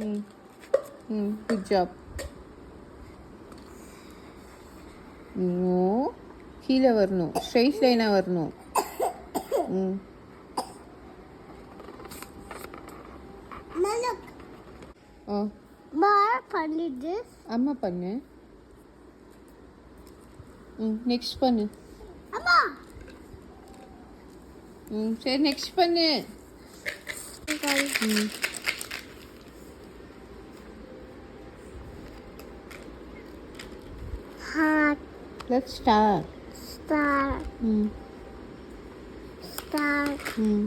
ம் ம் good job. No, கீழே வரணும், ஸ்ட்ரெயிட் லைனாக வரணும். ம் ஓ பண்ணிட்டு அம்மா பண்ணு. ம் நெக்ஸ்ட் பண்ணு. அம்மா ம் சரி நெக்ஸ்ட் பண்ணு. ம் heart லெட்ஸ் ஸ்டார்ட். star ம் star ம்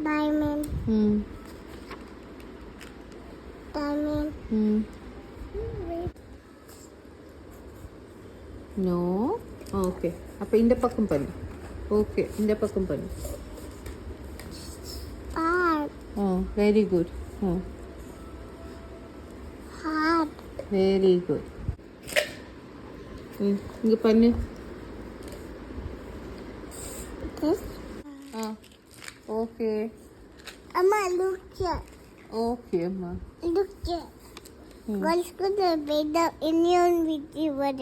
diamond ம் diamond ம் நோ. ஓகே, அப்போ இந்த பக்கம் பண்ணு. ஓகே, இந்த பக்கம் பண்ணு. heart ஆ வெரி குட். ம் heart வெரி குட். ம் இங்கே பண்ணு. this ஆ okay Amma look here okay அம்மா. look here ம் let's go to bed the Indian video what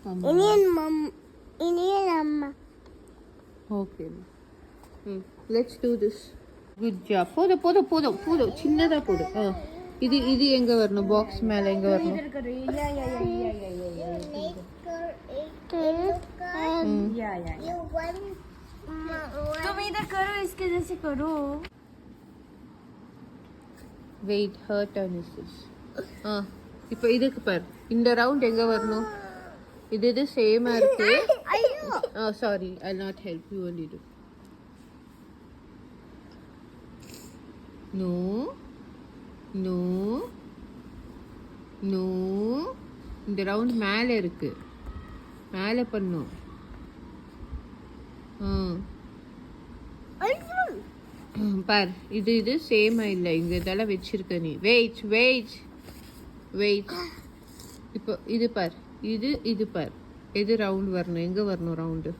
ஆமாம். Indian mom Indian amma okay hmm let's do this. Good job. போதும் போதும் போதும் போதும், சின்னதாக போடு. ஆ இது இது எங்கே வரணும்? பாக்ஸ் மேலே எங்கே வரணும்? you want तुम इधर करो, इसके जैसे करो. Wait, her turn is this. ஆ இப்போ இதுக்கு பார், இந்த ரவுண்ட் எங்கே வரணும்? இது இது சேமாக இருக்கு. ஆ sorry, I not help you only to. No no no, இந்த ரவுண்ட் மேலே இருக்கு, மேலே பண்ணும். பார், இது இது சேமா இல்லை, இங்க இதெல்லாம் வச்சிருக்க நீ. Wait wait wait. இப்போ இது பார், இது இது பார், எது ரவுண்ட் வரணும்? எங்க வரணும் ரவுண்டு?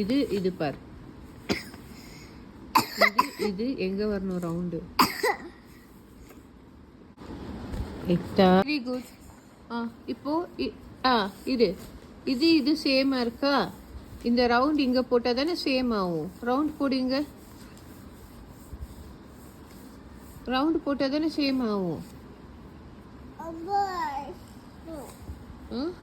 இது இது பார், இது இது எங்க வரணும் ரவுண்டு? Very good. இப்போ இது இது இது சேமா இருக்கா? இந்த ரவுண்ட் இங்க போட்டா தானே சேம் ஆகும். ரவுண்ட் போடுங்க, ரவுண்ட் போட்டா தானே சேம் ஆகும். a boy